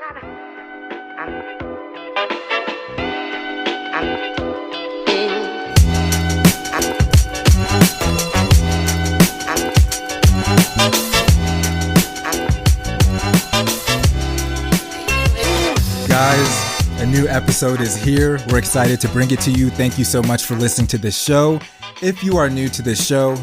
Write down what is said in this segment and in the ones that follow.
Guys, a new episode is here. We're excited to bring it to you. Thank you so much for listening to this show. If you are new to this show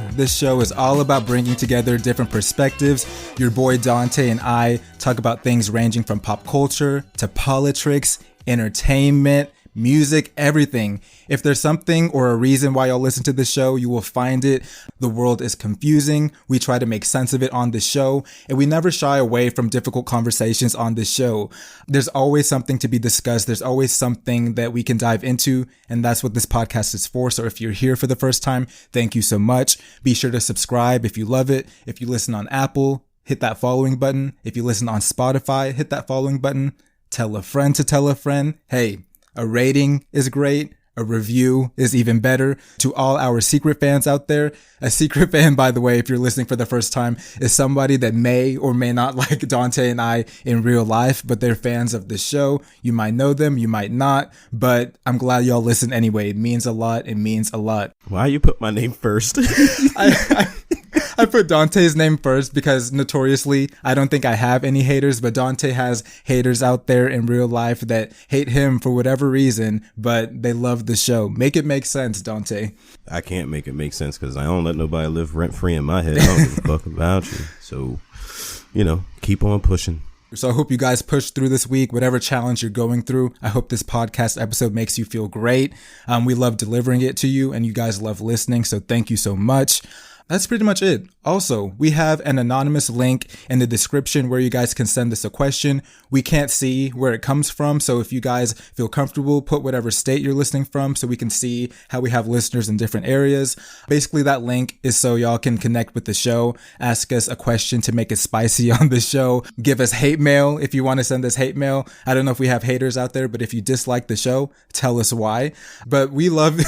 is all about bringing together different perspectives. Your boy Dante and I talk about things ranging from pop culture to politics, entertainment, music, everything. If there's something or a reason why y'all listen to the show, you will find it. The world is confusing. We try to make sense of it on the show, and we never shy away from difficult conversations on the show. There's always something to be discussed. There's always something that we can dive into, and that's what this podcast is for. So if you're here for the first time, thank you so much. Be sure to subscribe if you love it. If you listen on Apple, hit that following button. If you listen on Spotify, hit that following button. Tell a friend to tell a friend. Hey, a rating is great. A review is even better. To all our secret fans out there, a secret fan, by the way, if you're listening for the first time, is somebody that may or may not like Dante and I in real life, but they're fans of the show. You might know them, you might not, but I'm glad y'all listen anyway. It means a lot. It means a lot. Why you put my name first? I put Dante's name first because notoriously, I don't think I have any haters, but Dante has haters out there in real life that hate him for whatever reason, but they love the show. Make it make sense, Dante. I can't make it make sense because I don't let nobody live rent free in my head. I don't give a fuck about you. So, keep on pushing. So I hope you guys push through this week, whatever challenge you're going through. I hope this podcast episode makes you feel great. We love delivering it to you, and you guys love listening. So thank you so much. That's pretty much it. Also, we have an anonymous link in the description where you guys can send us a question. We can't see where it comes from, so if you guys feel comfortable, put whatever state you're listening from so we can see how we have listeners in different areas. Basically, that link is so y'all can connect with the show, ask us a question to make it spicy on the show, give us hate mail if you want to send us hate mail. I don't know if we have haters out there, but if you dislike the show, tell us why. But we love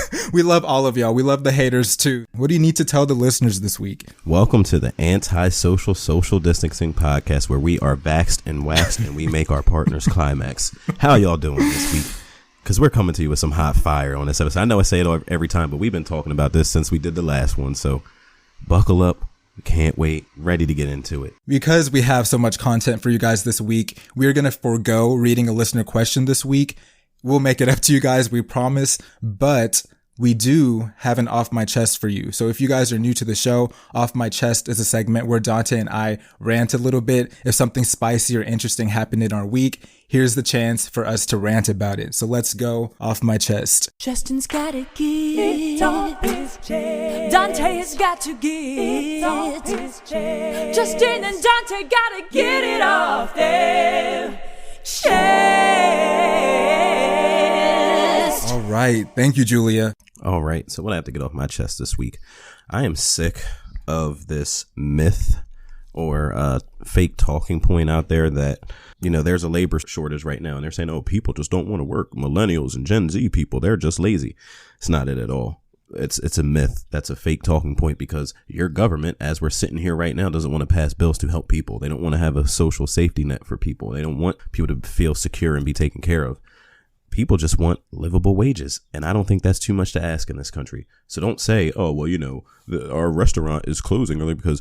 all of y'all. We love the haters too. What do you need to tell the listeners this week? Welcome to the Anti-Social Social Distancing Podcast, where we are vaxxed and waxed and we make our partners climax. How y'all doing this week? Because we're coming to you with some hot fire on this episode. I know I say it every time, but we've been talking about this since we did the last one. So buckle up. We can't wait. Ready to get into it. Because we have so much content for you guys this week, we're going to forego reading a listener question this week. We'll make it up to you guys, we promise. But we do have an Off My Chest for you. So if you guys are new to the show, Off My Chest is a segment where Dante and I rant a little bit. If something spicy or interesting happened in our week, here's the chance for us to rant about it. So let's go Off My Chest. Justin's gotta get off his chest. Dante has got to get off his chest. Justin and Dante gotta get it off their chest. All right. Thank you, Julia. All right. So what I have to get off my chest this week, I am sick of this myth or fake talking point out there that, there's a labor shortage right now. And they're saying, oh, people just don't want to work. Millennials and Gen Z people, they're just lazy. It's not it at all. It's a myth. That's a fake talking point because your government, as we're sitting here right now, doesn't want to pass bills to help people. They don't want to have a social safety net for people. They don't want people to feel secure and be taken care of. People just want livable wages. And I don't think that's too much to ask in this country. So don't say, oh, well, our restaurant is closing early because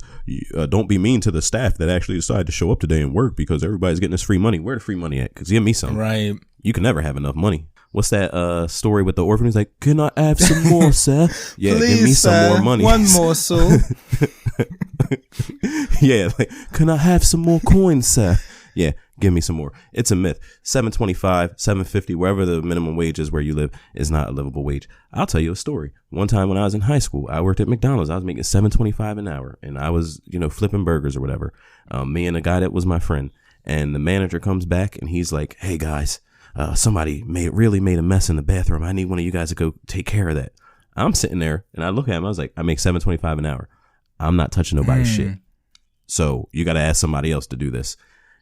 don't be mean to the staff that actually decided to show up today and work because everybody's getting this free money. Where the free money at? Because give me some. Right. You can never have enough money. What's that story with the orphan? He's like, can I have some more, sir? Yeah, please, give me some more money. One morsel. Yeah, like, can I have some more coins, sir? Yeah, give me some more. It's a myth. $7.25, $7.50, wherever the minimum wage is where you live is not a livable wage. I'll tell you a story. One time when I was in high school, I worked at McDonald's. I was making $7.25 an hour, and I was, flipping burgers or whatever. Me and a guy that was my friend, and the manager comes back and he's like, hey guys, somebody really made a mess in the bathroom. I need one of you guys to go take care of that. I'm sitting there and I look at him. I was like, I make $7.25 an hour. I'm not touching nobody's shit. So you got to ask somebody else to do this.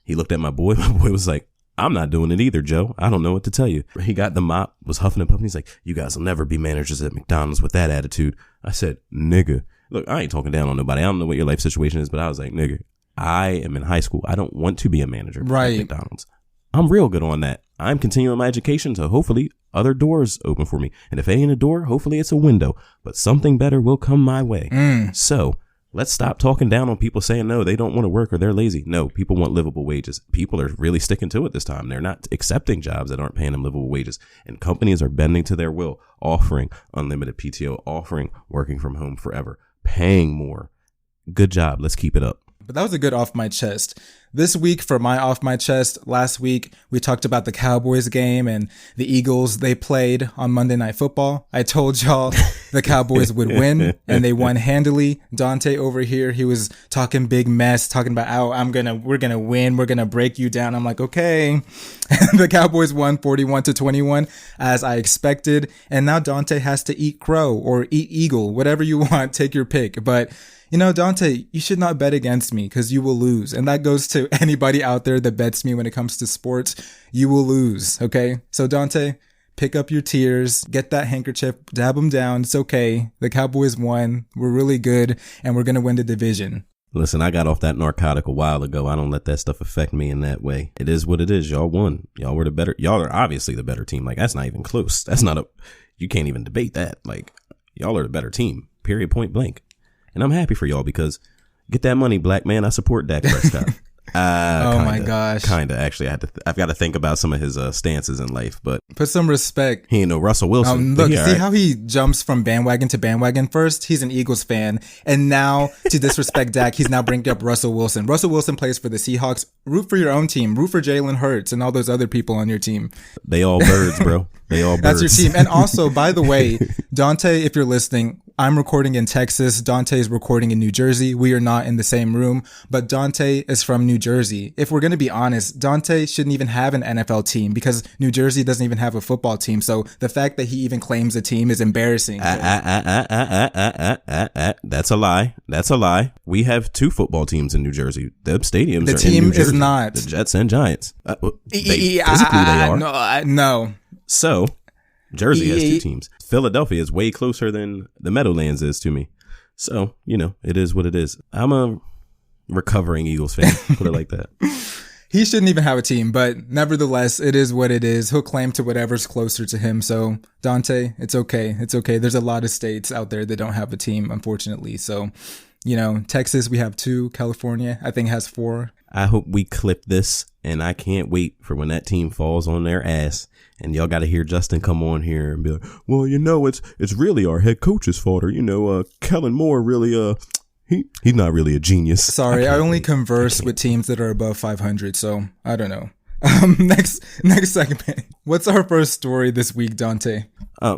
He looked at my boy. My boy was like, I'm not doing it either, Joe. I don't know what to tell you. He got the mop, was huffing and puffing. He's like, you guys will never be managers at McDonald's with that attitude. I said, nigga, look, I ain't talking down on nobody. I don't know what your life situation is, but I was like, nigga, I am in high school. I don't want to be a manager at McDonald's. I'm real good on that. I'm continuing my education, so hopefully other doors open for me. And if it ain't a door, hopefully it's a window. But something better will come my way. So let's stop talking down on people saying, no, they don't want to work or they're lazy. No, people want livable wages. People are really sticking to it this time. They're not accepting jobs that aren't paying them livable wages. And companies are bending to their will, offering unlimited PTO, offering working from home forever, paying more. Good job. Let's keep it up. But that was a good off my chest. This week for my off my chest, last week we talked about the Cowboys game and the Eagles they played on Monday Night Football. I told y'all the Cowboys would win and they won handily. Dante over here, he was talking big mess, talking about, oh, we're gonna win, we're gonna break you down. I'm like, okay. The Cowboys won 41-21 as I expected. And now Dante has to eat crow or eat eagle, whatever you want, take your pick. But you know, Dante, you should not bet against me because you will lose. And that goes to anybody out there that bets me when it comes to sports. You will lose, okay? So, Dante, pick up your tears, get that handkerchief, dab them down. It's okay. The Cowboys won. We're really good, and we're going to win the division. Listen, I got off that narcotic a while ago. I don't let that stuff affect me in that way. It is what it is. Y'all won. Y'all were the better. Y'all are obviously the better team. Like, that's not even close. You can't even debate that. Like, y'all are the better team, period, point blank. And I'm happy for y'all because get that money, black man. I support Dak Prescott. My gosh. Kinda. Actually, I've got to think about some of his stances in life, but put some respect. He ain't no Russell Wilson. Look, see how he jumps from bandwagon to bandwagon first? He's an Eagles fan. And now to disrespect Dak, he's now bringing up Russell Wilson. Russell Wilson plays for the Seahawks. Root for your own team. Root for Jalen Hurts and all those other people on your team. They all birds, bro. They all birds. That's your team. And also, by the way, Dante, if you're listening, I'm recording in Texas. Dante is recording in New Jersey. We are not in the same room, but Dante is from New Jersey. If we're going to be honest, Dante shouldn't even have an NFL team because New Jersey doesn't even have a football team. So the fact that he even claims a team is embarrassing. That's a lie. That's a lie. We have 2 football teams in New Jersey. The stadiums the are team in New Jersey. Is not. The Jets and Giants. Physically, they are. No. So Jersey has 2 teams. Philadelphia is way closer than the Meadowlands is to me. So, you know, it is what it is. I'm a recovering Eagles fan. Put it like that. He shouldn't even have a team, but nevertheless, it is what it is. He'll claim to whatever's closer to him. So, Dante, it's okay. It's okay. There's a lot of states out there that don't have a team, unfortunately. So, you know, Texas, we have 2. California, I think, has 4. I hope we clip this, and I can't wait for when that team falls on their ass. And y'all got to hear Justin come on here and be like, well, you know, it's really our head coach's fault. Or, you know, Kellen Moore really, he's not really a genius. Sorry, I only converse with teams that are above 500, so I don't know. Next segment. What's our first story this week, Dante?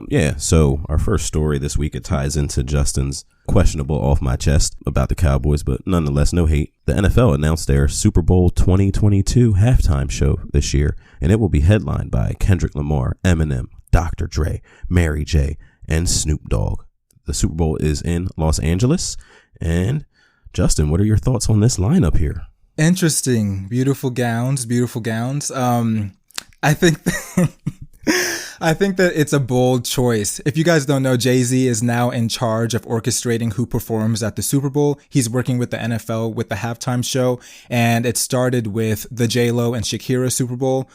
Yeah, so our first story this week, it ties into Justin's questionable off my chest about the Cowboys, but nonetheless, no hate. The NFL announced their Super Bowl 2022 halftime show this year, and it will be headlined by Kendrick Lamar, Eminem, Dr. Dre, Mary J., and Snoop Dogg. The Super Bowl is in Los Angeles, and Justin, what are your thoughts on this lineup here? Interesting. Beautiful gowns. I think I think that it's a bold choice. If you guys don't know, Jay-Z is now in charge of orchestrating who performs at the Super Bowl. He's working with the NFL with the halftime show, and it started with the J-Lo and Shakira Super Bowl.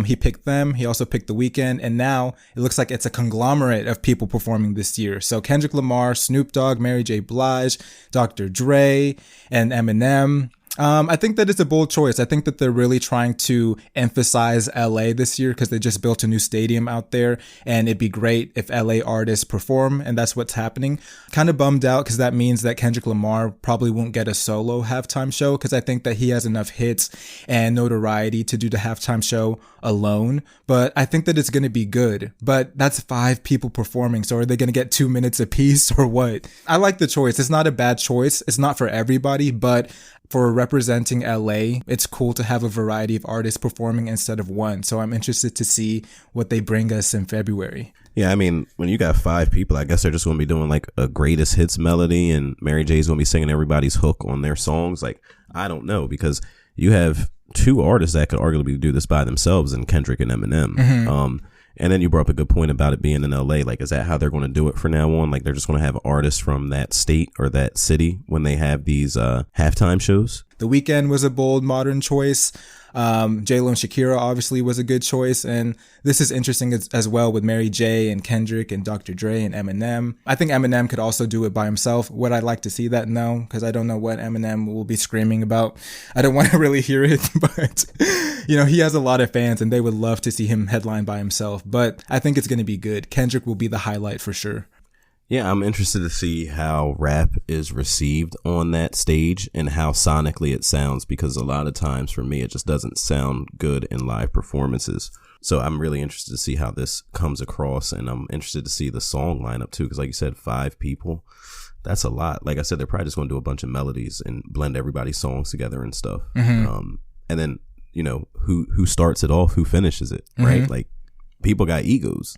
He picked them. He also picked The Weeknd, and now it looks like it's a conglomerate of people performing this year. So Kendrick Lamar, Snoop Dogg, Mary J. Blige, Dr. Dre, and Eminem. I think that it's a bold choice. I think that they're really trying to emphasize LA this year because they just built a new stadium out there, and it'd be great if LA artists perform, and that's what's happening. Kind of bummed out because that means that Kendrick Lamar probably won't get a solo halftime show because I think that he has enough hits and notoriety to do the halftime show alone, but I think that it's going to be good. But that's 5 people performing, so are they going to get 2 minutes apiece or what? I like the choice. It's not a bad choice. It's not for everybody, but for representing LA, it's cool to have a variety of artists performing instead of one. So I'm interested to see what they bring us in February. Yeah, I mean, when you got 5 people, I guess they're just going to be doing like a greatest hits melody, and Mary J's going to be singing everybody's hook on their songs. Like, I don't know, because you have 2 artists that could arguably do this by themselves, in Kendrick and Eminem. Mm-hmm. And then you brought up a good point about it being in LA. Like, is that how they're going to do it from now on? Like, they're just going to have artists from that state or that city when they have these halftime shows? The Weeknd was a bold modern choice. J-Lo and Shakira obviously was a good choice. And this is interesting as well with Mary J and Kendrick and Dr. Dre and Eminem. I think Eminem could also do it by himself. Would I like to see that? No, because I don't know what Eminem will be screaming about. I don't want to really hear it, but he has a lot of fans and they would love to see him headline by himself. But I think it's going to be good. Kendrick will be the highlight for sure. Yeah, I'm interested to see how rap is received on that stage and how sonically it sounds, because a lot of times for me, it just doesn't sound good in live performances. So I'm really interested to see how this comes across, and I'm interested to see the song lineup too, because like you said, 5 people, that's a lot. Like I said, they're probably just going to do a bunch of melodies and blend everybody's songs together and stuff. And then, who starts it off, who finishes it, right? Like, people got egos.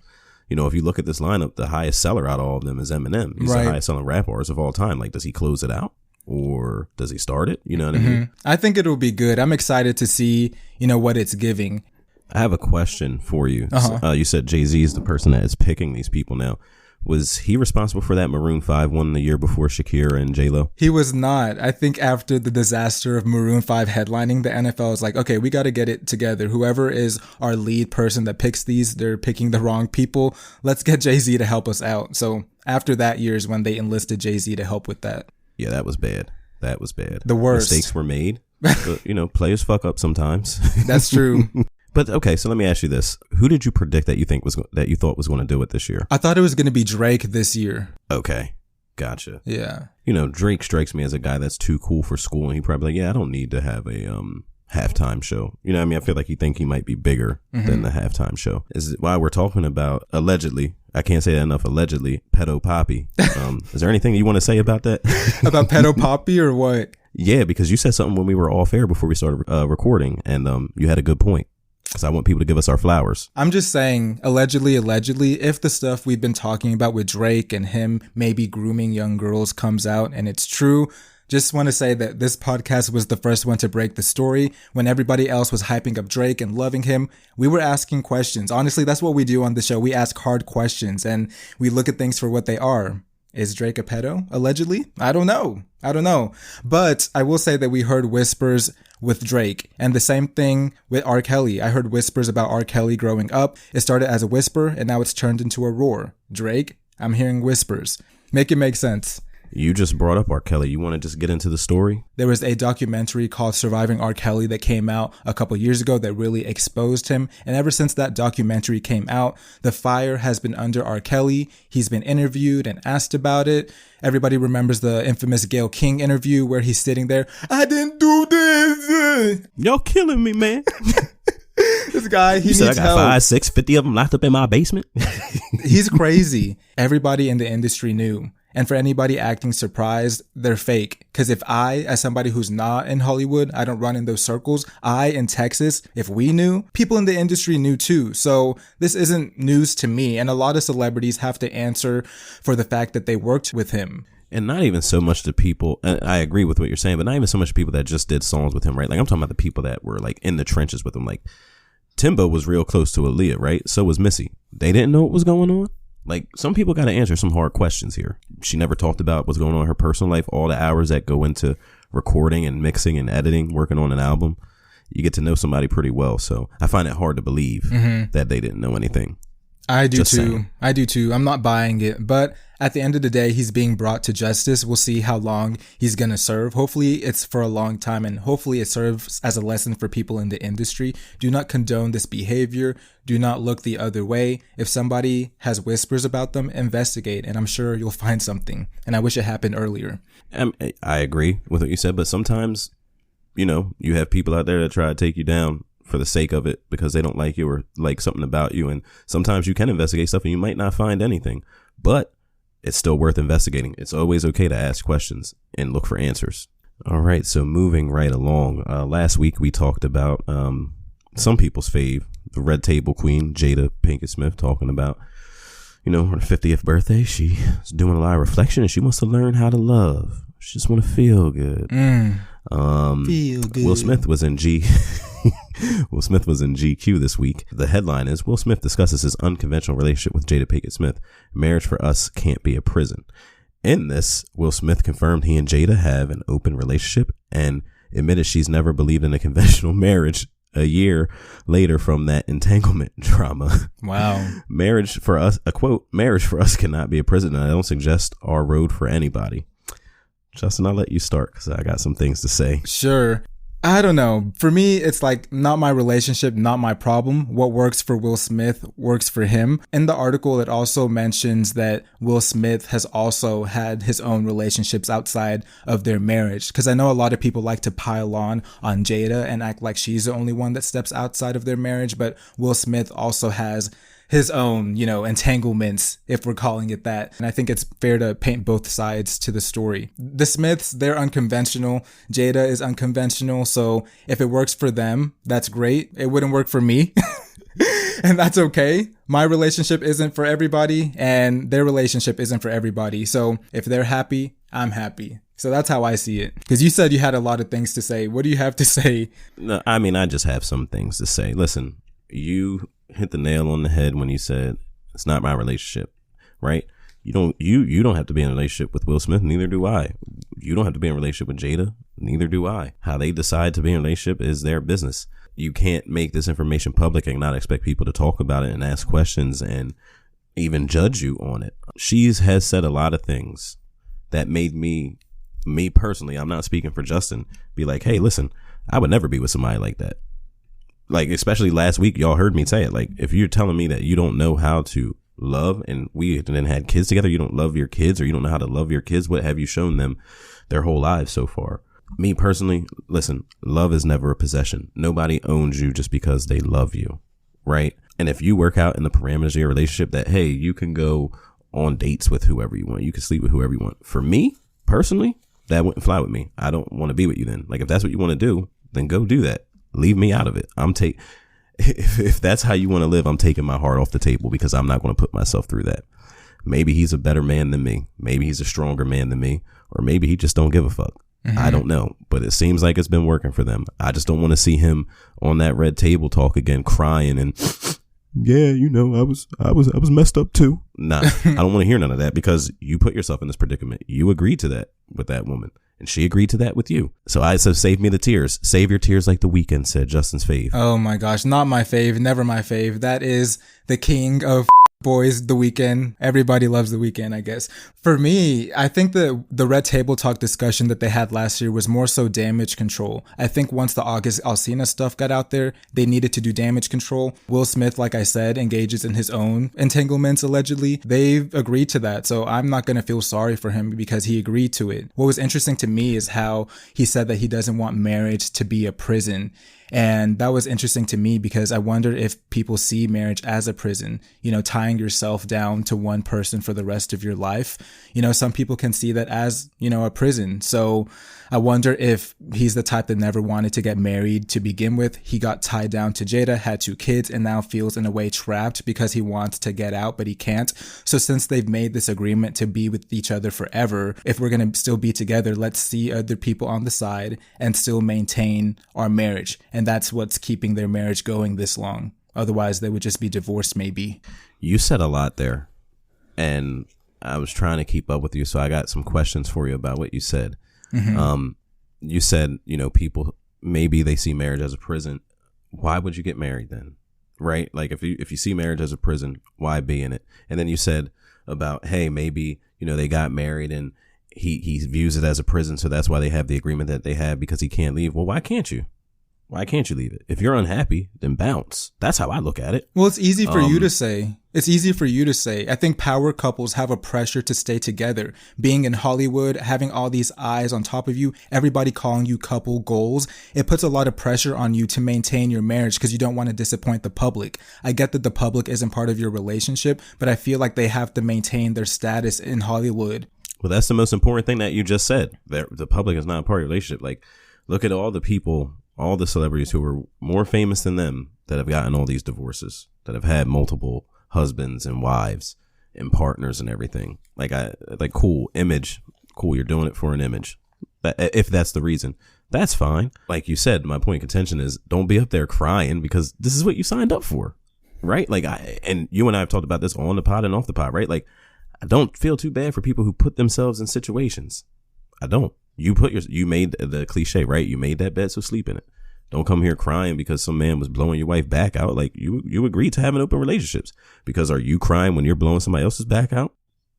If you look at this lineup, the highest seller out of all of them is Eminem. He's the highest selling rap artist of all time. Like, does he close it out or does he start it? You know what I mean? I think it'll be good. I'm excited to see, what it's giving. I have a question for you. You said Jay-Z is the person that is picking these people now. Was he responsible for that Maroon 5 one the year before Shakira and J-Lo? He was not. I think after the disaster of Maroon 5 headlining, the NFL was like, okay, we got to get it together. Whoever is our lead person that picks these, they're picking the wrong people. Let's get Jay-Z to help us out. So after that year is when they enlisted Jay-Z to help with that. Yeah, that was bad. That was bad. The worst. Mistakes were made. But, players fuck up sometimes. That's true. But okay, so let me ask you this: who did you predict that you thought was going to do it this year? I thought it was going to be Drake this year. Okay, gotcha. Yeah. Drake strikes me as a guy that's too cool for school, and he probably I don't need to have a halftime show. You know what I mean? I feel like he might be bigger than the halftime show. Is why we're talking about allegedly. I can't say that enough. Allegedly, Pedo Poppy. Is there anything you want to say about that? About Pedo Poppy or what? Yeah, because you said something when we were off air before we started recording, and you had a good point. Because I want people to give us our flowers. I'm just saying, allegedly, if the stuff we've been talking about with Drake and him maybe grooming young girls comes out and it's true, just want to say that this podcast was the first one to break the story. When everybody else was hyping up Drake and loving him, we were asking questions. Honestly, that's what we do on the show. We ask hard questions and we look at things for what they are. Is Drake a pedo? Allegedly? I don't know. But I will say that we heard whispers with Drake, and the same thing with R. Kelly. I heard whispers about R. Kelly growing up. It started as a whisper and now it's turned into a roar. Drake, I'm hearing whispers. Make it make sense. You just brought up R. Kelly. You want to just get into the story? There was a documentary called Surviving R. Kelly that came out a couple years ago that really exposed him. And ever since that documentary came out, the fire has been under R. Kelly. He's been interviewed and asked about it. Everybody remembers the infamous Gayle King interview where he's sitting there. I didn't do this. Y'all killing me, man. This guy, he said needs I got help. 5, 6, 50 of them locked up in my basement. He's crazy. Everybody in the industry knew. And for anybody acting surprised, they're fake. Because if I, as somebody who's not in Hollywood, I don't run in those circles, I in Texas, if we knew, people in the industry knew too. So this isn't news to me. And a lot of celebrities have to answer for the fact that they worked with him. And not even so much the people, and I agree with what you're saying, but not even so much the people that just did songs with him, right? Like I'm talking about the people that were like in the trenches with him. Like Timbo was real close to Aaliyah, right? So was Missy. They didn't know what was going on. Like, some people got to answer some hard questions here. She never talked about what's going on in her personal life, all the hours that go into recording and mixing and editing, working on an album. You get to know somebody pretty well. So I find it hard to believe that they didn't know anything. I do too. I do too. I'm not buying it. But at the end of the day, he's being brought to justice. We'll see how long he's going to serve. Hopefully it's for a long time, and hopefully it serves as a lesson for people in the industry. Do not condone this behavior. Do not look the other way. If somebody has whispers about them, investigate, and I'm sure you'll find something. And I wish it happened earlier. I agree with what you said, but sometimes, you have people out there that try to take you down for the sake of it because they don't like you or like something about you. And sometimes you can investigate stuff and you might not find anything, but it's still worth investigating. It's always okay to ask questions and look for answers. All right. So moving right along, last week we talked about some people's fave, the Red Table Queen, Jada Pinkett Smith, talking about, her 50th birthday. She is doing a lot of reflection and she wants to learn how to love. She just want to feel good. Feel good. Will Smith was in GQ this week. The headline is Will Smith discusses his unconventional relationship with Jada Pinkett Smith. Marriage for us can't be a prison. In this, Will Smith confirmed he and Jada have an open relationship and admitted she's never believed in a conventional marriage a year later from that entanglement drama. Wow. Marriage for us, a quote, marriage for us cannot be a prison. I don't suggest our road for anybody. Justin, I'll let you start because I got some things to say. Sure. I don't know. For me, it's like not my relationship, not my problem. What works for Will Smith works for him. In the article, it also mentions that Will Smith has also had his own relationships outside of their marriage. Because I know a lot of people like to pile on Jada and act like she's the only one that steps outside of their marriage. But Will Smith also has his own, entanglements, if we're calling it that. And I think it's fair to paint both sides to the story. The Smiths, they're unconventional. Jada is unconventional. So if it works for them, that's great. It wouldn't work for me. And that's okay. My relationship isn't for everybody and their relationship isn't for everybody. So if they're happy, I'm happy. So that's how I see it. Because you said you had a lot of things to say. What do you have to say? No, I mean, I just have some things to say. Listen, you hit the nail on the head when you said it's not my relationship, right? You don't have to be in a relationship with Will Smith, neither do I. You don't have to be in a relationship with Jada, neither do I. How they decide to be in a relationship is their business. You can't make this information public and not expect people to talk about it and ask questions and even judge you on it. She has said a lot of things that made me personally, I'm not speaking for Justin, be like, hey, listen, I would never be with somebody like that. Like, especially last week, y'all heard me say it. Like, if you're telling me that you don't know how to love and we then had kids together, you don't love your kids or you don't know how to love your kids, what have you shown them their whole lives so far? Me personally, listen, love is never a possession. Nobody owns you just because they love you, right? And if you work out in the parameters of your relationship that, hey, you can go on dates with whoever you want, you can sleep with whoever you want. For me, personally, that wouldn't fly with me. I don't want to be with you then. Like, if that's what you want to do, then go do that. Leave me out of it. If that's how you want to live, I'm taking my heart off the table because I'm not going to put myself through that. Maybe he's a better man than me. Maybe he's a stronger man than me, or maybe he just don't give a fuck. Mm-hmm. I don't know, but it seems like it's been working for them. I just don't want to see him on that red table talk again, crying and yeah, I was messed up too. Nah, I don't want to hear none of that because you put yourself in this predicament. You agreed to that with that woman. And she agreed to that with you. So I said, save me the tears. Save your tears like The Weeknd said, Justin's fave. Oh my gosh, not my fave, never my fave. That is the king of boys, The Weeknd. Everybody loves The Weeknd, I guess. For me, I think the Red Table Talk discussion that they had last year was more so damage control. I think once the August Alsina stuff got out there, they needed to do damage control. Will Smith, like I said, engages in his own entanglements, allegedly. They've agreed to that, so I'm not going to feel sorry for him because he agreed to it. What was interesting to me is how he said that he doesn't want marriage to be a prison. And that was interesting to me because I wonder if people see marriage as a prison, tying yourself down to one person for the rest of your life. Some people can see that as, a prison. So I wonder if he's the type that never wanted to get married to begin with. He got tied down to Jada, had 2 kids, and now feels in a way trapped because he wants to get out, but he can't. So since they've made this agreement to be with each other forever, if we're going to still be together, let's see other people on the side and still maintain our marriage. And that's what's keeping their marriage going this long. Otherwise, they would just be divorced, maybe. You said a lot there, and I was trying to keep up with you, so I got some questions for you about what you said. Mm-hmm. You said, people, maybe they see marriage as a prison. Why would you get married then? Right? Like, if you see marriage as a prison, why be in it? And then you said about, hey, maybe, they got married and he views it as a prison, so that's why they have the agreement that they have because he can't leave. Well, why can't you? Why can't you leave it? If you're unhappy, then bounce. That's how I look at it. Well, it's easy for you to say. It's easy for you to say. I think power couples have a pressure to stay together. Being in Hollywood, having all these eyes on top of you, everybody calling you couple goals, it puts a lot of pressure on you to maintain your marriage because you don't want to disappoint the public. I get that the public isn't part of your relationship, but I feel like they have to maintain their status in Hollywood. Well, that's the most important thing that you just said. The public is not a part of your relationship. Like, look at all the people, all the celebrities who are more famous than them that have gotten all these divorces, that have had multiple husbands and wives and partners and everything. Like, cool image. Cool. You're doing it for an image. If that's the reason, that's fine. Like you said, my point of contention is don't be up there crying because this is what you signed up for. Right. Like, and you and I have talked about this on the pod and off the pod, right? Like, I don't feel too bad for people who put themselves in situations. I don't. You made the cliche, right? You made that bed, so sleep in it. Don't come here crying because some man was blowing your wife back out. Like, you agreed to having open relationships. Because are you crying when you're blowing somebody else's back out?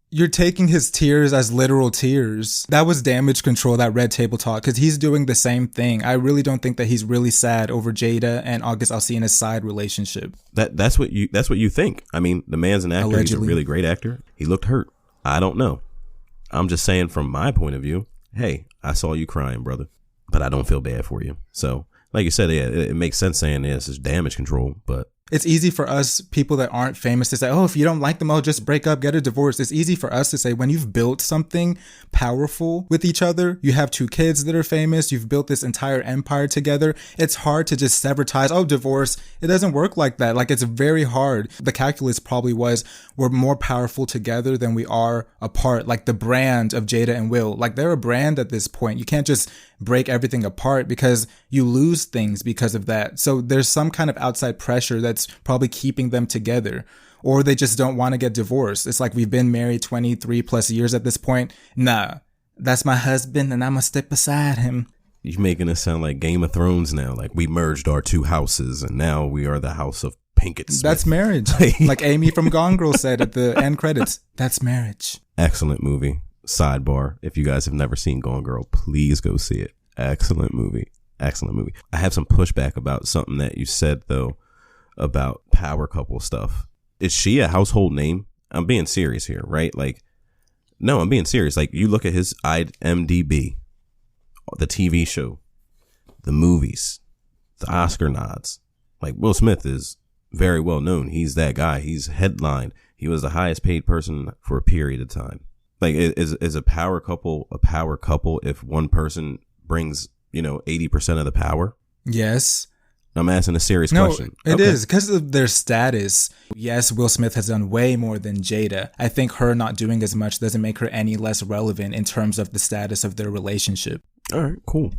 You're taking his tears as literal tears. That was damage control, that red table talk, because he's doing the same thing. I really don't think that he's really sad over Jada and August Alsina's side relationship. That's what you think. I mean, the man's an actor. Allegedly. He's a really great actor. He looked hurt. I don't know. I'm just saying from my point of view, hey, I saw you crying, brother, but I don't feel bad for you. So, like you said, yeah, it makes sense saying this is damage control, but it's easy for us, people that aren't famous, to say, oh, if you don't like them, oh, just break up, get a divorce. It's easy for us to say when you've built something powerful with each other, you have 2 kids that are famous, you've built this entire empire together. It's hard to just sever ties. Oh, divorce. It doesn't work like that. Like, it's very hard. The calculus probably was we're more powerful together than we are apart. Like the brand of Jada and Will, like they're a brand at this point. You can't just break everything apart because you lose things because of that. So there's some kind of outside pressure that's probably keeping them together, or they just don't want to get divorced. It's like, we've been married 23 plus years at this point. Nah, that's my husband and I'm gonna step beside him. You're making it sound like Game of Thrones now. Like, we merged our 2 houses and now we are the house of Pinkett Smith. That's marriage. Like Amy from Gone Girl said at the end credits, that's marriage. Excellent movie. Sidebar, if you guys have never seen Gone Girl, please go see it. Excellent movie. Excellent movie. I have some pushback about something that you said, though, about power couple stuff. Is she a household name? I'm being serious here, right? Like, no, I'm being serious. Like, you look at his IMDb, the TV show, the movies, the Oscar nods. Like, Will Smith is very well known. He's that guy. He's headline. He was the highest paid person for a period of time. Like, is a power couple if one person brings, 80% of the power? Yes. I'm asking a serious question. No, it is because of their status. Yes, Will Smith has done way more than Jada. I think her not doing as much doesn't make her any less relevant in terms of the status of their relationship. All right, cool.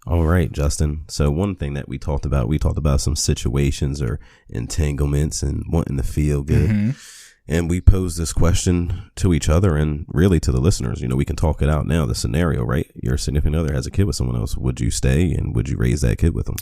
All right, Justin. So one thing that we talked about some situations or entanglements and wanting to feel good. Mm-hmm. And we posed this question to each other and really to the listeners. We can talk it out now, the scenario, right? Your significant other has a kid with someone else. Would you stay and would you raise that kid with them?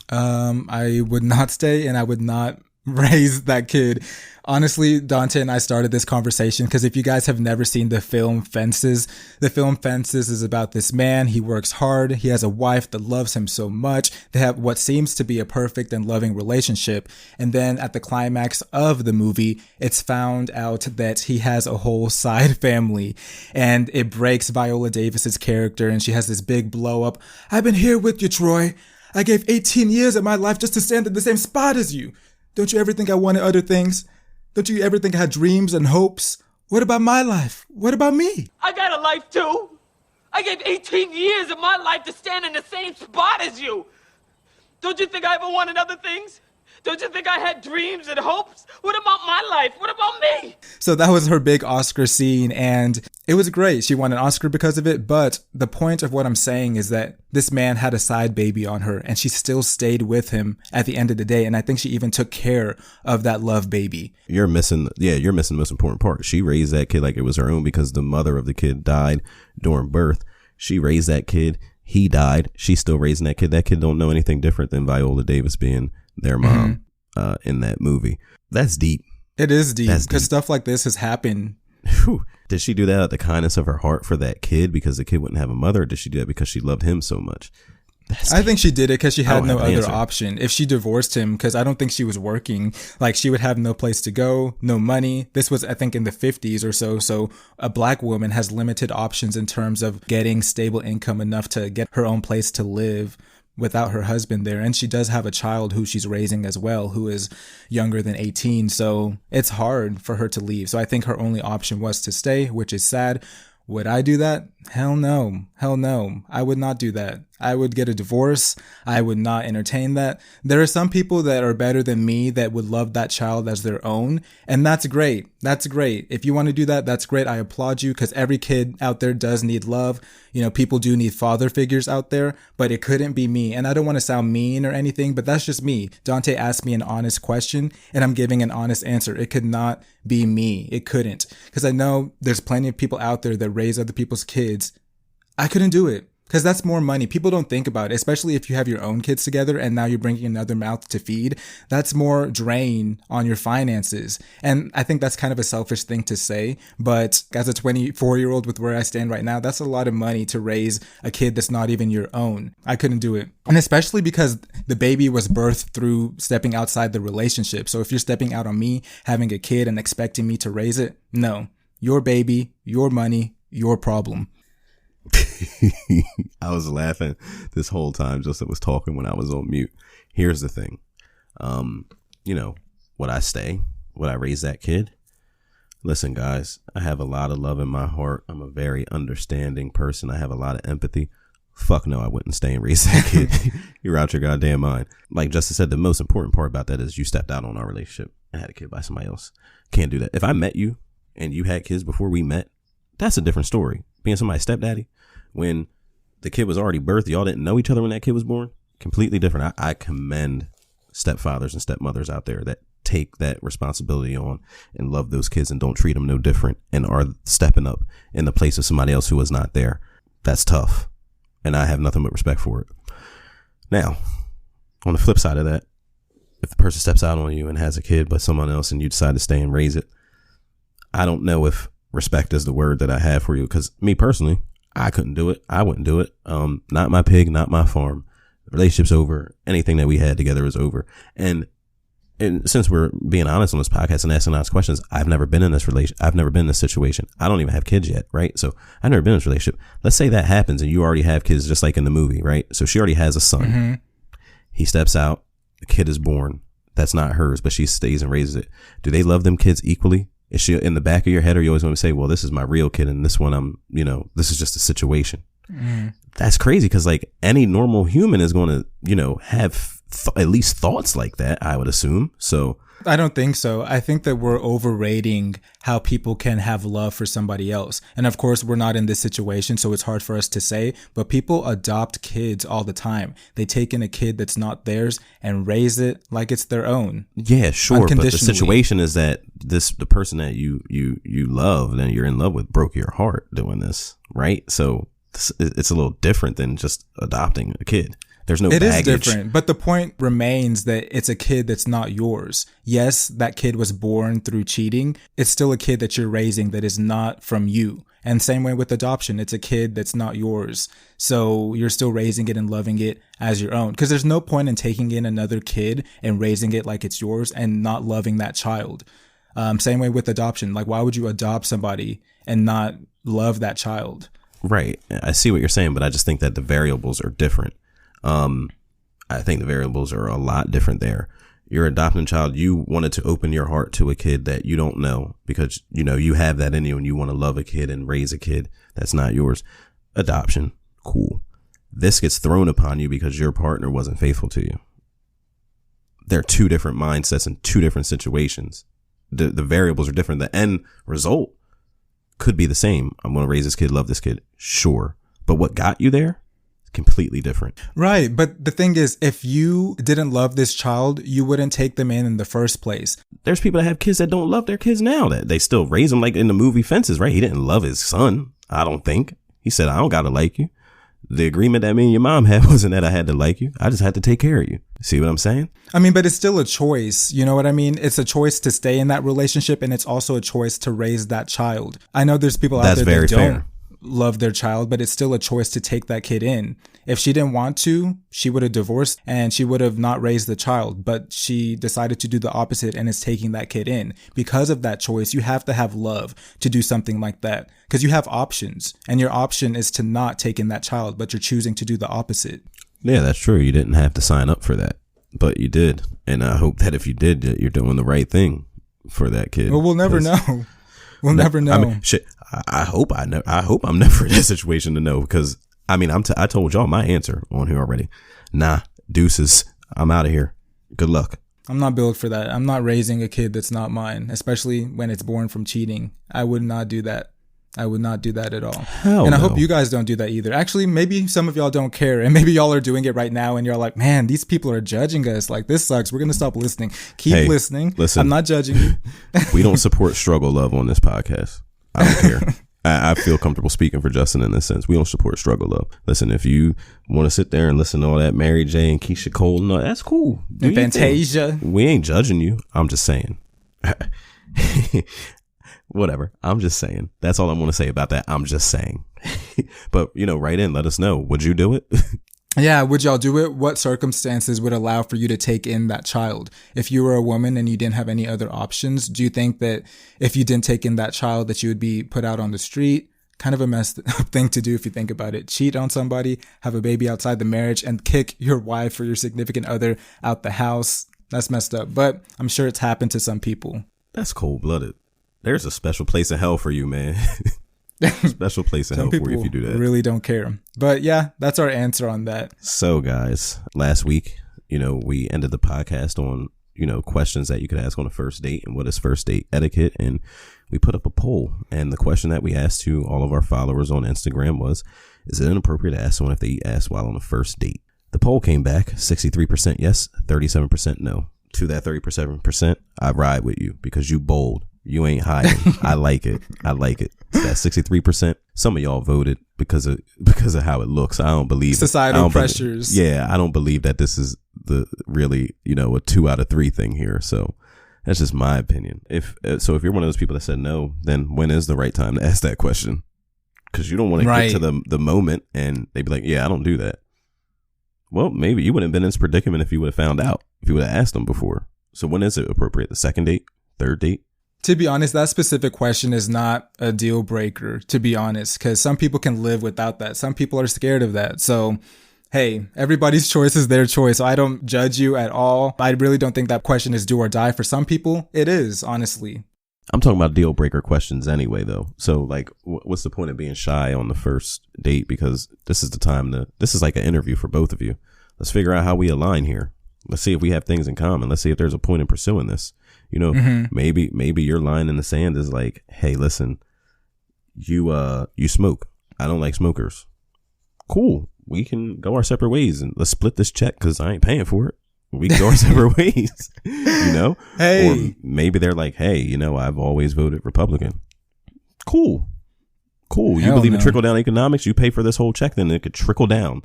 I would not stay and I would not raise that kid. Honestly, Dante and I started this conversation because if you guys have never seen the film Fences is about this man. He works hard. He has a wife that loves him so much. They have what seems to be a perfect and loving relationship. And then at the climax of the movie, it's found out that he has a whole side family, and it breaks Viola Davis's character. And she has this big blow up. I've been here with you, Troy. I gave 18 years of my life just to stand in the same spot as you. Don't you ever think I wanted other things? Don't you ever think I had dreams and hopes? What about my life? What about me? I got a life too. I gave 18 years of my life to stand in the same spot as you. Don't you think I ever wanted other things? Don't you think I had dreams and hopes? What about my life? What about me? So that was her big Oscar scene, and it was great. She won an Oscar because of it, but the point of what I'm saying is that this man had a side baby on her, and she still stayed with him at the end of the day, and I think she even took care of that love baby. You're missing the most important part. She raised that kid like it was her own because the mother of the kid died during birth. She raised that kid. He died. She's still raising that kid. That kid don't know anything different than Viola Davis being their mom in that movie. That's deep. It is deep because stuff like this has happened. Whew. Did she do that out of the kindness of her heart for that kid because the kid wouldn't have a mother, or did she do that because she loved him so much? I think she did it because she had no other option. If she divorced him, because I don't think she was working, like she would have no place to go, no money. This was, I think, in the 50s or so. So a black woman has limited options in terms of getting stable income enough to get her own place to live without her husband there. And she does have a child who she's raising as well, who is younger than 18. So it's hard for her to leave. So I think her only option was to stay, which is sad. Would I do that? Hell no. Hell no. I would not do that. I would get a divorce. I would not entertain that. There are some people that are better than me that would love that child as their own. And that's great. That's great. If you want to do that, that's great. I applaud you because every kid out there does need love. People do need father figures out there, but it couldn't be me. And I don't want to sound mean or anything, but that's just me. Dante asked me an honest question and I'm giving an honest answer. It could not be me. It couldn't. Because I know there's plenty of people out there that raise other people's kids. I couldn't do it. Because that's more money. People don't think about it, especially if you have your own kids together and now you're bringing another mouth to feed. That's more drain on your finances. And I think that's kind of a selfish thing to say. But as a 24-year-old with where I stand right now, that's a lot of money to raise a kid that's not even your own. I couldn't do it. And especially because the baby was birthed through stepping outside the relationship. So if you're stepping out on me, having a kid and expecting me to raise it, no. Your baby, your money, your problem. I was laughing this whole time Joseph was talking when I was on mute. Here's the thing. Would I stay? Would I raise that kid? Listen, guys, I have a lot of love in my heart. I'm a very understanding person. I have a lot of empathy. Fuck no, I wouldn't stay and raise that kid. You're out your goddamn mind. Like Justice said, the most important part about that is you stepped out on our relationship and had a kid by somebody else. Can't do that. If I met you and you had kids before we met, that's a different story. Being somebody's stepdaddy, when the kid was already birthed, y'all didn't know each other when that kid was born. Completely different. I commend stepfathers and stepmothers out there that take that responsibility on and love those kids and don't treat them no different and are stepping up in the place of somebody else who was not there. That's tough. And I have nothing but respect for it. Now, on the flip side of that, if the person steps out on you and has a kid but someone else and you decide to stay and raise it, I don't know if respect is the word that I have for you, because me personally, I couldn't do it. I wouldn't do it. Not my pig, not my farm. The relationship's over. Anything that we had together is over. And since we're being honest on this podcast and asking honest questions, I've never been in this relationship. I've never been in this situation. I don't even have kids yet, right? So I've never been in this relationship. Let's say that happens and you already have kids, just like in the movie, right? So she already has a son. Mm-hmm. He steps out. The kid is born. That's not hers, but she stays and raises it. Do they love them kids equally? Is she in the back of your head, or you always want to say, well, this is my real kid and this one this is just a situation? Mm. That's crazy, because like any normal human is going to, have at least thoughts like that, I would assume. So I don't think so. I think that we're overrating how people can have love for somebody else. And of course, we're not in this situation, so it's hard for us to say, but people adopt kids all the time. They take in a kid that's not theirs and raise it like it's their own. Yeah, sure. But the situation is that the person that you love and you're in love with broke your heart doing this, right? So it's a little different than just adopting a kid. There's no baggage. It is different, but the point remains that it's a kid that's not yours. Yes, that kid was born through cheating. It's still a kid that you're raising that is not from you. And same way with adoption, it's a kid that's not yours. So you're still raising it and loving it as your own. Because there's no point in taking in another kid and raising it like it's yours and not loving that child. Same way with adoption. Like, why would you adopt somebody and not love that child? Right. I see what you're saying, but I just think that the variables are different. I think the variables are a lot different there. You're adopting a child. You wanted to open your heart to a kid that you don't know because, you have that in you and you want to love a kid and raise a kid that's not yours. Adoption. Cool. This gets thrown upon you because your partner wasn't faithful to you. They're two different mindsets and two different situations. The variables are different. The end result could be the same. I'm going to raise this kid, love this kid. Sure. But what got you there? Completely different. Right. But the thing is, if you didn't love this child, you wouldn't take them in the first place. There's people that have kids that don't love their kids now, that they still raise them, like in the movie Fences, right? He didn't love his son, I don't think. He said, I don't got to like you. The agreement that me and your mom had wasn't that I had to like you. I just had to take care of you. See what I'm saying? I mean, but it's still a choice. You know what I mean? It's a choice to stay in that relationship, and it's also a choice to raise that child. I know there's people out there that don't love their child, but it's still a choice to take that kid in. If she didn't want to, she would have divorced and she would have not raised the child, but she decided to do the opposite and is taking that kid in. Because of that choice, you have to have love to do something like that, because you have options, and your option is to not take in that child, but you're choosing to do the opposite. Yeah, that's true. You didn't have to sign up for that, but you did. And I hope that if you did, you're doing the right thing for that kid. Well, we'll never know. We'll never know. I mean, shit. I hope I'm never in that situation to know, because I mean, I told y'all my answer on here already. Nah, deuces. I'm out of here. Good luck. I'm not built for that. I'm not raising a kid that's not mine, especially when it's born from cheating. I would not do that. I would not do that at all. And I hope you guys don't do that either. Actually, maybe some of y'all don't care, and maybe y'all are doing it right now and you're like, man, these people are judging us. Like, this sucks. We're going to stop listening. Keep listening. Listen, I'm not judging you. We don't support struggle love on this podcast. I don't care. I feel comfortable speaking for Justin in this sense. We don't support struggle, though. Listen, if you want to sit there and listen to all that Mary J and Keisha Cole, no, that's cool. And Fantasia. We ain't judging you. I'm just saying. Whatever. I'm just saying. That's all I want to say about that. I'm just saying. But, write in. Let us know. Would you do it? Yeah, would y'all do it? What circumstances would allow for you to take in that child? If you were a woman and you didn't have any other options, do you think that if you didn't take in that child that you would be put out on the street? Kind of a messed up thing to do if you think about it. Cheat on somebody, have a baby outside the marriage, and kick your wife or your significant other out the house. That's messed up. But I'm sure it's happened to some people. That's cold-blooded. There's a special place in hell for you, man. Special place in hell for you if you do that. Really don't care. But yeah, that's our answer on that. So guys, last week, we ended the podcast on, questions that you could ask on a first date and what is first date etiquette. And we put up a poll. And the question that we asked to all of our followers on Instagram was, is it inappropriate to ask someone if they eat ass while on a first date? The poll came back 63% yes, 37% no. To that 37%, I ride with you because you bold. You ain't hiding. I like it. That 63%. Some of y'all voted because of how it looks. I don't believe societal pressures. I don't believe that this is the really a 2 out of 3 thing here. So that's just my opinion. If you're one of those people that said no, then when is the right time to ask that question? Because you don't want to get to the moment and they'd be like, yeah, I don't do that. Well, maybe you wouldn't have been in this predicament if you would have found out, if you would have asked them before. So when is it appropriate? The second date? Third date? To be honest, that specific question is not a deal breaker, to be honest, because some people can live without that. Some people are scared of that. So, hey, everybody's choice is their choice. So I don't judge you at all. I really don't think that question is do or die. For some people, it is, honestly. I'm talking about deal breaker questions anyway, though. So, like, what's the point of being shy on the first date? Because this is the time this is like an interview for both of you. Let's figure out how we align here. Let's see if we have things in common. Let's see if there's a point in pursuing this. Maybe your line in the sand is like, hey, listen, you smoke. I don't like smokers. Cool. We can go our separate ways and let's split this check because I ain't paying for it. We can go our separate ways, Hey. Or maybe they're like, hey, I've always voted Republican. Cool. You believe in trickle down economics? You pay for this whole check, then it could trickle down.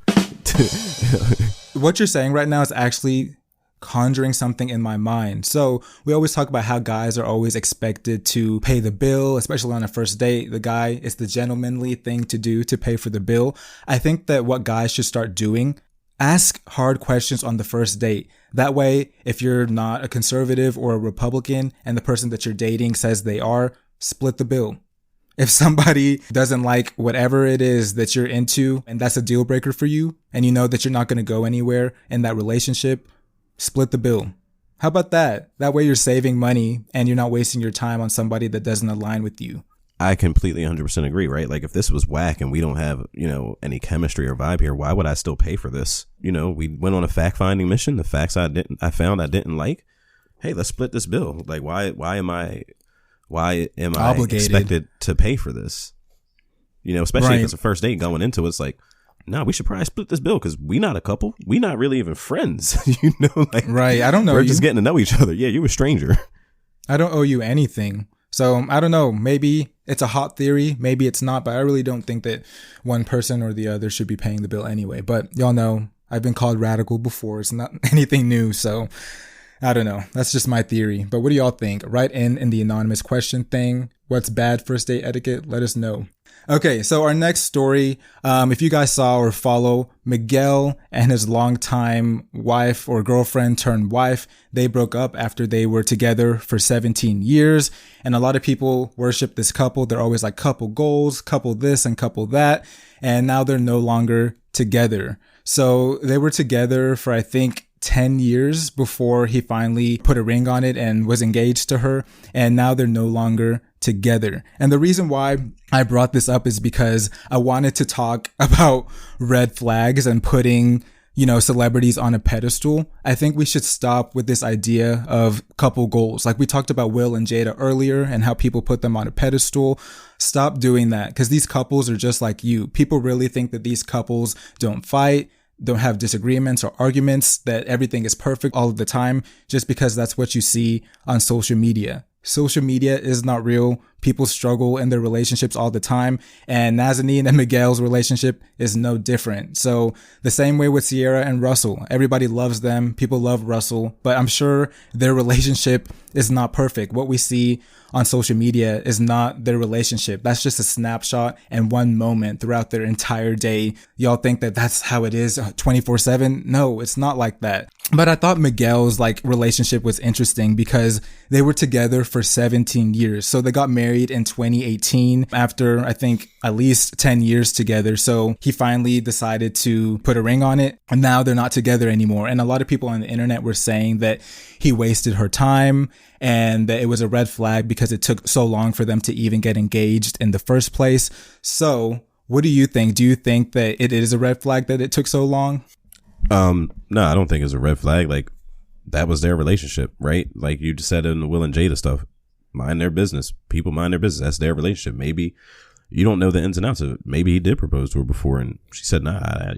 What you're saying right now is actually conjuring something in my mind. So we always talk about how guys are always expected to pay the bill, especially on a first date. The guy, it's the gentlemanly thing to do to pay for the bill. I think that what guys should start doing, ask hard questions on the first date. That way, if you're not a conservative or a Republican and the person that you're dating says they are, split the bill. If somebody doesn't like whatever it is that you're into and that's a deal breaker for you and you know that you're not going to go anywhere in that relationship, split the bill. How about that? That way you're saving money and you're not wasting your time on somebody that doesn't align with you. I completely 100% agree, right? Like if this was whack and we don't have, any chemistry or vibe here, why would I still pay for this? We went on a fact finding mission. The facts I found I didn't like. Hey, let's split this bill. Like why am I obligated, expected to pay for this? Especially if it's a first date going into it, it's like, no, we should probably split this bill because we not a couple. We not really even friends. Right. I don't know. We're just getting to know each other. Yeah, you a stranger. I don't owe you anything. So I don't know. Maybe it's a hot theory. Maybe it's not. But I really don't think that one person or the other should be paying the bill anyway. But y'all know I've been called radical before. It's not anything new. So I don't know. That's just my theory. But what do y'all think? Write in the anonymous question thing. What's bad first date etiquette? Let us know. Okay, so our next story, if you guys saw or follow, Miguel and his longtime wife or girlfriend turned wife, they broke up after they were together for 17 years. And a lot of people worship this couple. They're always like couple goals, couple this and couple that. And now they're no longer together. So they were together for, I think, 10 years before he finally put a ring on it and was engaged to her. And now they're no longer together. And the reason why I brought this up is because I wanted to talk about red flags and putting, celebrities on a pedestal. I think we should stop with this idea of couple goals. Like we talked about Will and Jada earlier and how people put them on a pedestal. Stop doing that because these couples are just like you. People really think that these couples don't fight, don't have disagreements or arguments, that everything is perfect all of the time just because that's what you see on social media. Social media is not real. People struggle in their relationships all the time, and Nazanin and Miguel's relationship is no different. So the same way with Sierra and Russell, everybody loves them. People love Russell, but I'm sure their relationship is not perfect. What we see on social media is not their relationship. That's just a snapshot and one moment throughout their entire day. Y'all think that that's how it is 24/7? No, it's not like that. But I thought Miguel's like relationship was interesting because they were together for 17 years. So they got married in 2018 after I think at least 10 years together. So he finally decided to put a ring on it, and now they're not together anymore. And a lot of people on the internet were saying that he wasted her time and that it was a red flag because it took so long for them to even get engaged in the first place. So what do you think? Do you think that it is a red flag that it took so long? No, I don't think it's a red flag. Like, that was their relationship, right? Like you just said in the Will and Jada stuff, mind their business. People mind their business. That's their relationship. Maybe you don't know the ins and outs of it. Maybe he did propose to her before and she said, nah,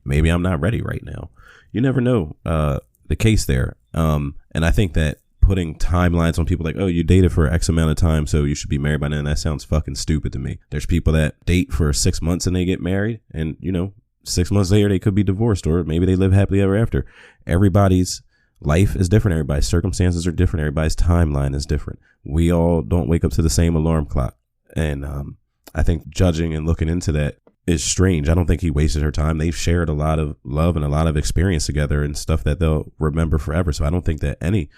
maybe I'm not ready right now. You never know, the case there. And I think that putting timelines on people like, oh, you dated for X amount of time, so you should be married by then. That sounds fucking stupid to me. There's people that date for 6 months and they get married, and 6 months later they could be divorced, or maybe they live happily ever after. Everybody's life is different. Everybody's circumstances are different. Everybody's timeline is different. We all don't wake up to the same alarm clock. And I think judging and looking into that is strange. I don't think he wasted her time. They've shared a lot of love and a lot of experience together and stuff that they'll remember forever. So I don't think that any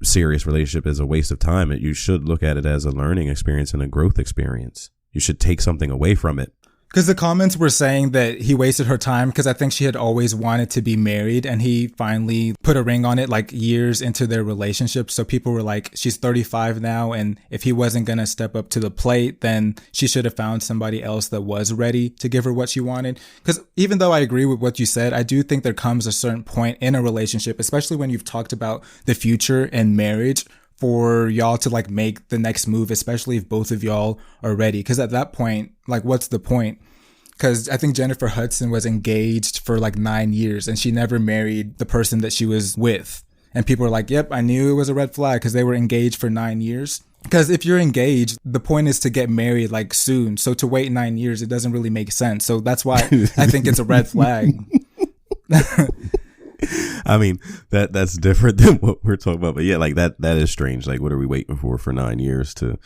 serious relationship is a waste of time. You should look at it as a learning experience and a growth experience. You should take something away from it. Because the comments were saying that he wasted her time because I think she had always wanted to be married and he finally put a ring on it like years into their relationship. So people were like, she's 35 now, and if he wasn't going to step up to the plate, then she should have found somebody else that was ready to give her what she wanted. Because even though I agree with what you said, I do think there comes a certain point in a relationship, especially when you've talked about the future and marriage, for y'all to like make the next move, especially if both of y'all are ready. Because at that point, like, what's the point? Because I think Jennifer Hudson was engaged for like 9 years and she never married the person that she was with. And people were like, yep, I knew it was a red flag because they were engaged for 9 years. Because if you're engaged, the point is to get married like soon. So to wait 9 years, it doesn't really make sense. So that's why I think it's a red flag. I mean, that's different than what we're talking about. But yeah, like that is strange. Like, what are we waiting for 9 years to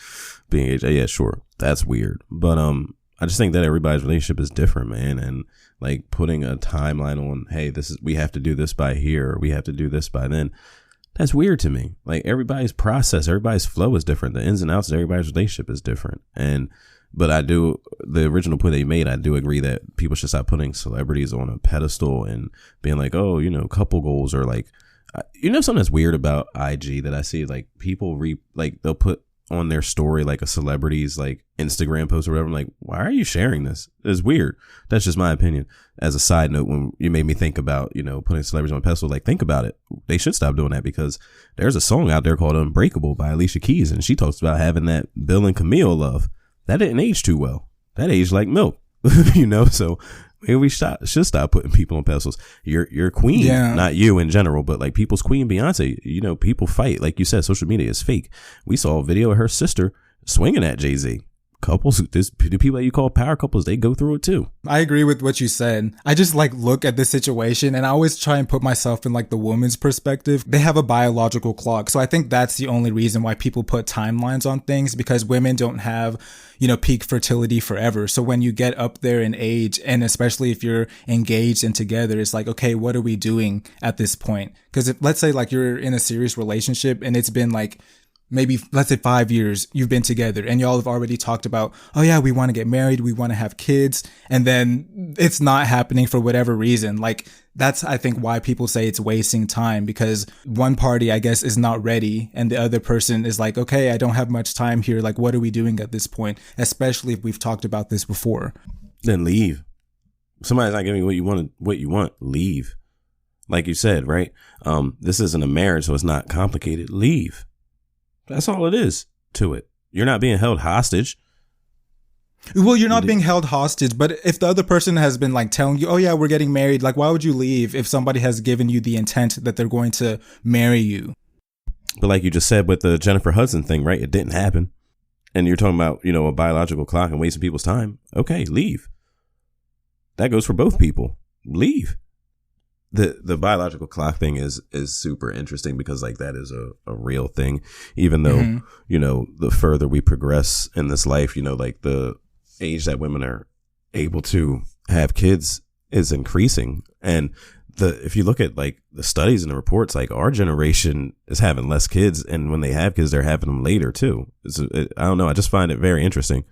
be engaged? Yeah, sure. That's weird. But I just think that everybody's relationship is different, man. And like putting a timeline on, hey, we have to do this by here, or we have to do this by then. That's weird to me. Like, everybody's process, everybody's flow is different. The ins and outs of everybody's relationship is different. But the original point that you made, I do agree that people should stop putting celebrities on a pedestal and being like, oh, couple goals, or like, something that's weird about IG that I see, like people they'll put on their story like a celebrity's like Instagram post or whatever. I'm like, why are you sharing this? It's weird. That's just my opinion. As a side note, when you made me think about, putting celebrities on a pedestal, like, think about it. They should stop doing that, because there's a song out there called Unbreakable by Alicia Keys, and she talks about having that Bill and Camille love. That didn't age too well. That aged like milk, so maybe we should stop putting people on pedestals. Your queen, not you in general, but like people's queen, Beyonce, people fight. Like you said, social media is fake. We saw a video of her sister swinging at Jay-Z. Couples, the people that you call power couples, they go through it too. I agree with what you said. I just like look at this situation and I always try and put myself in like the woman's perspective. They have a biological clock. So I think that's the only reason why people put timelines on things, because women don't have, peak fertility forever. So when you get up there in age, and especially if you're engaged and together, it's like, okay, what are we doing at this point? Because if, let's say like you're in a serious relationship and it's been like, maybe let's say 5 years you've been together and y'all have already talked about, oh yeah, we want to get married, we want to have kids, and then it's not happening for whatever reason. Like, that's, I think, why people say it's wasting time, because one party, I guess, is not ready and the other person is like, okay, I don't have much time here. Like, what are we doing at this point? Especially if we've talked about this before. Then leave. Somebody's not giving you what you want, leave. Like you said, right? This isn't a marriage, so it's not complicated. Leave. That's all it is to it. You're not being held hostage. Well, you're not being held hostage, but if the other person has been like telling you, oh yeah, we're getting married, like, why would you leave if somebody has given you the intent that they're going to marry you? But like you just said with the Jennifer Hudson thing, right? It didn't happen. and you're talking about, you know, a biological clock and wasting people's time, okay, leave. That goes for both people. Leave. The biological clock thing is super interesting because like that is a real thing, even though, you know, the further we progress in this life, you know, like the age that women are able to have kids is increasing. And if you look at like the studies and the reports, like our generation is having less kids, and when they have kids, they're having them later too. I don't know. I just find it very interesting.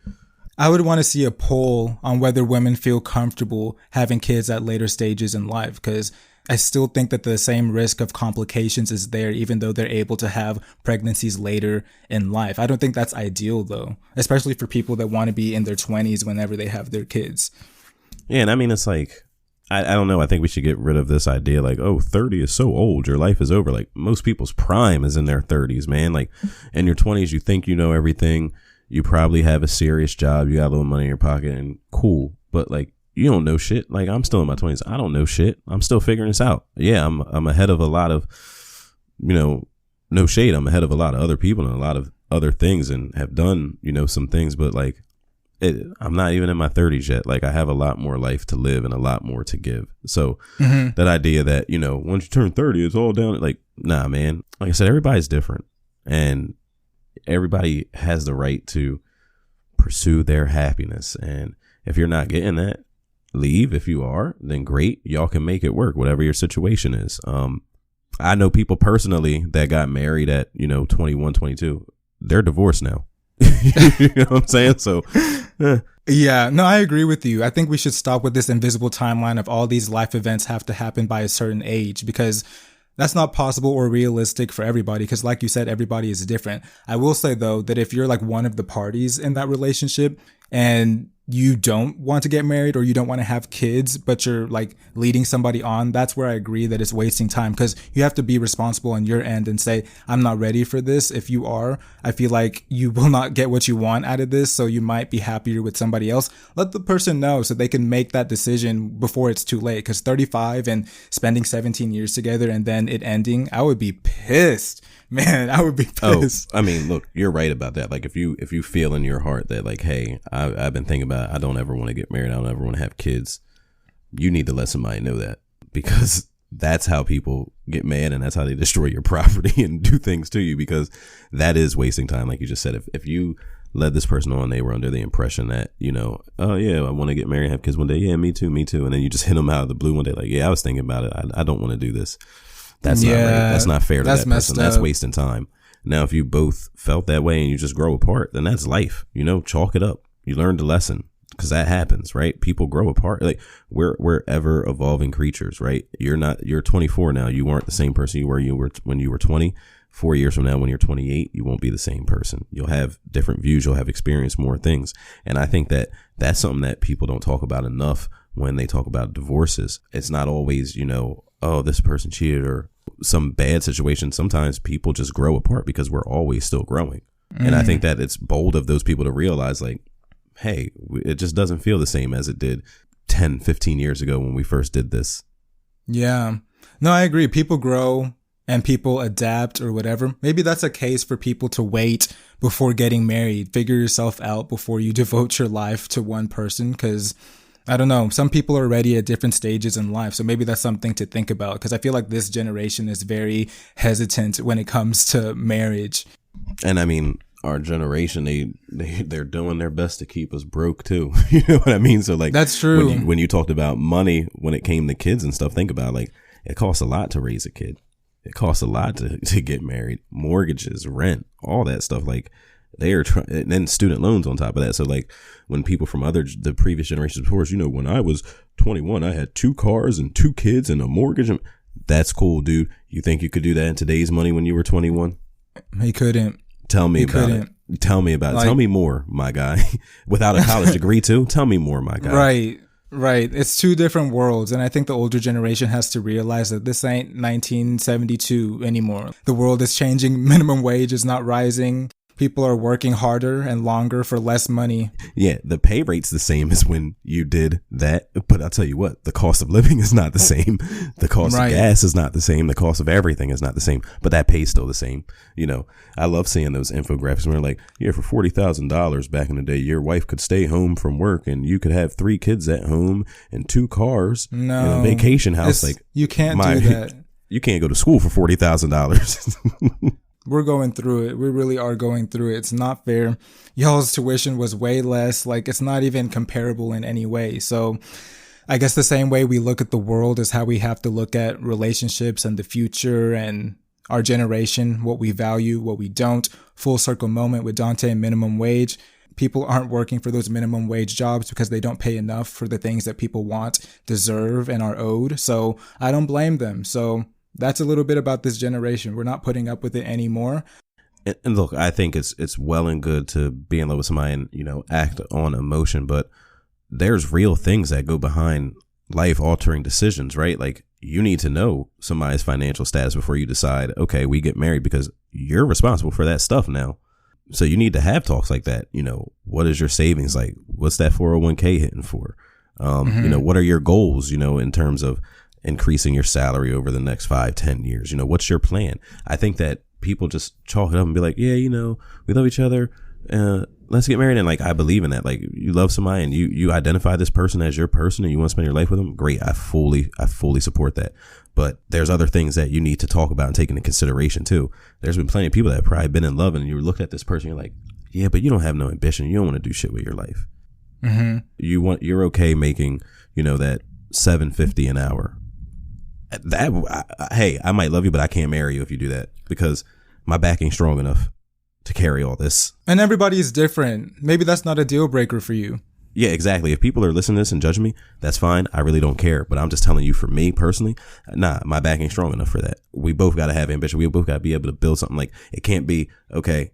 I would want to see a poll on whether women feel comfortable having kids at later stages in life, because I still think that the same risk of complications is there, even though they're able to have pregnancies later in life. I don't think that's ideal, though, especially for people that want to be in their 20s whenever they have their kids. Yeah, and I mean, it's like, I don't know. I think we should get rid of this idea like, oh, 30 is so old. Your life is over. Like most people's prime is in their 30s, man. Like in your 20s, you think you know everything. You probably have a serious job. You got a little money in your pocket and cool. But like, you don't know shit. Like I'm still in my 20s. I don't know shit. I'm still figuring this out. Yeah, I'm ahead of a lot of, you know, no shade. I'm ahead of a lot of other people and a lot of other things and have done, you know, some things. But like, I'm not even in my 30s yet. Like I have a lot more life to live and a lot more to give. So that idea that, you know, once you turn 30, it's all down. Like, nah, man. Like I said, everybody's different and everybody has the right to pursue their happiness. And if you're not getting that, leave. If you are, then great. Y'all can make it work, whatever your situation is. I know people personally that got married at, you know, 21, 22. They're divorced now. You know what I'm saying? So yeah, no, I agree with you. I think we should stop with this invisible timeline of all these life events have to happen by a certain age, because that's not possible or realistic for everybody, because like you said, everybody is different. I will say though that if you're like one of the parties in that relationship and you don't want to get married or you don't want to have kids, but you're like leading somebody on, that's where I agree that it's wasting time, because you have to be responsible on your end and say, I'm not ready for this. If you are, I feel like you will not get what you want out of this, so you might be happier with somebody else. Let the person know so they can make that decision before it's too late, because 35 and spending 17 years together and then it ending, I would be pissed. Man, I would be pissed. Oh, I mean, look, you're right about that. Like, if you feel in your heart that, like, hey, I've been thinking about it, I don't ever want to get married, I don't ever want to have kids, you need to let somebody know that, because that's how people get mad and that's how they destroy your property and do things to you, because that is wasting time. Like you just said, if you led this person on, they were under the impression that, you know, oh, yeah, I want to get married and have kids one day. Yeah, me too. And then you just hit them out of the blue one day. Like, yeah, I was thinking about it. I don't want to do this. That's not right. That's not fair to that person. That's wasting time. Now, if you both felt that way and you just grow apart, then that's life. You know, chalk it up. You learned a lesson, because that happens, right? People grow apart. Like we're ever evolving creatures, right? You're 24 now. You weren't the same person you were when you were 20. 4 years from now, when you're 28, you won't be the same person. You'll have different views. You'll have experienced more things. And I think that that's something that people don't talk about enough when they talk about divorces. It's not always, you know, oh, this person cheated or some bad situation. Sometimes people just grow apart because we're always still growing. And I think that it's bold of those people to realize, like, hey, it just doesn't feel the same as it did 10, 15 years ago when we first did this. Yeah. No, I agree. People grow and people adapt or whatever. Maybe that's a case for people to wait before getting married. Figure yourself out before you devote your life to one person, because I don't know, some people are ready at different stages in life. So maybe that's something to think about, because I feel like this generation is very hesitant when it comes to marriage. And I mean, our generation, they're doing their best to keep us broke too. You know what I mean? So like, that's true. When you talked about money, when it came to kids and stuff, think about, like, it costs a lot to raise a kid. It costs a lot to get married, mortgages, rent, all that stuff. Like, they are trying, and then student loans on top of that. So like, when people from the previous generations before us, you know, when I was 21, I had 2 cars and 2 kids and a mortgage. That's cool, dude. You think you could do that in today's money when you were 21? He couldn't. Tell me about it. Tell me about it. Tell me more, my guy. Without a college degree too? Tell me more, my guy. Right. It's 2 different worlds. And I think the older generation has to realize that this ain't 1972 anymore. The world is changing. Minimum wage is not rising. people are working harder and longer for less money. Yeah, the pay rate's the same as when you did that. But I'll tell you what, the cost of living is not the same. The cost of gas is not the same. The cost of everything is not the same. But that pay's still the same. You know, I love seeing those infographics where like, yeah, for $40,000 back in the day, your wife could stay home from work and you could have 3 kids at home and 2 cars and a vacation house. Like, you can't do that. You can't go to school for $40,000. We're going through it. We really are going through it. It's not fair. Y'all's tuition was way less. Like, it's not even comparable in any way. So I guess the same way we look at the world is how we have to look at relationships and the future and our generation, what we value, what we don't. Full circle moment with Dante and minimum wage. People aren't working for those minimum wage jobs because they don't pay enough for the things that people want, deserve, and are owed. So I don't blame them. So that's a little bit about this generation. We're not putting up with it anymore. And look, I think it's well and good to be in love with somebody and, you know, act on emotion, but there's real things that go behind life altering decisions, right? Like, you need to know somebody's financial status before you decide, okay, we get married, because you're responsible for that stuff now. So you need to have talks like that. You know, what is your savings like? What's that 401k hitting for? You know, what are your goals, you know, in terms of increasing your salary over the next 5-10 years? You know, what's your plan? I think that people just chalk it up and be like, yeah, you know, we love each other. Let's get married. And like, I believe in that. Like, you love somebody and you identify this person as your person and you want to spend your life with them. Great. I fully support that. But there's other things that you need to talk about and take into consideration too. There's been plenty of people that have probably been in love and you're looking at this person, you're like, yeah, but you don't have no ambition. You don't want to do shit with your life. Mm-hmm. You're okay making, you know, that $7.50 an hour. Hey, I might love you, but I can't marry you if you do that, because my back ain't strong enough to carry all this. And everybody is different. Maybe that's not a deal breaker for you. Yeah, exactly. If people are listening to this and judging me, that's fine. I really don't care. But I'm just telling you, for me personally, nah, my back ain't strong enough for that. We both got to have ambition. We both got to be able to build something. Like, it can't be, okay,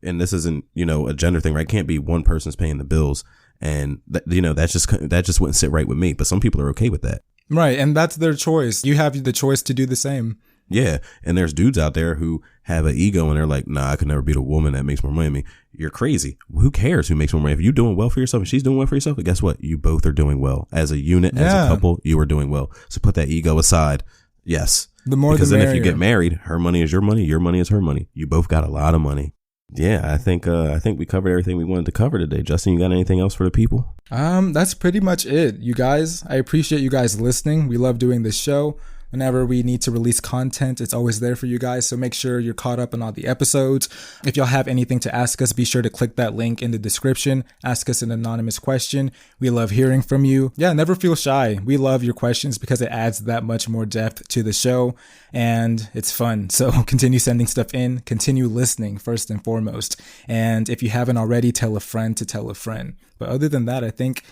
and this isn't, you know, a gender thing, right? It can't be one person's paying the bills. And you know, that just wouldn't sit right with me. But some people are okay with that. Right. And that's their choice. You have the choice to do the same. Yeah. And there's dudes out there who have an ego and they're like, nah, I could never be the woman that makes more money than me. You're crazy. Who cares who makes more money? If you're doing well for yourself and she's doing well for yourself, guess what? You both are doing well. As a unit, as a couple, you are doing well. So put that ego aside. Yes. Because then if you get married, her money is your money is her money. You both got a lot of money. Yeah, I think we covered everything we wanted to cover today. Justin, you got anything else for the people? That's pretty much it, you guys. I appreciate you guys listening. We love doing this show. Whenever we need to release content, it's always there for you guys. So make sure you're caught up on all the episodes. If y'all have anything to ask us, be sure to click that link in the description. Ask us an anonymous question. We love hearing from you. Yeah, never feel shy. We love your questions because it adds that much more depth to the show and it's fun. So continue sending stuff in, continue listening first and foremost. And if you haven't already, tell a friend to tell a friend. But other than that, I think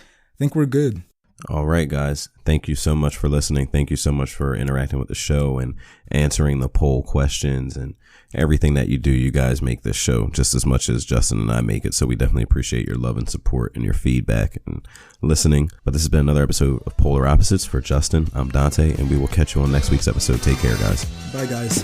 we're good. All right, guys. Thank you so much for listening. Thank you so much for interacting with the show and answering the poll questions and everything that you do. You guys make this show just as much as Justin and I make it. So we definitely appreciate your love and support and your feedback and listening. But this has been another episode of Polar Opposites. For Justin, I'm Dante, and we will catch you on next week's episode. Take care, guys. Bye, guys.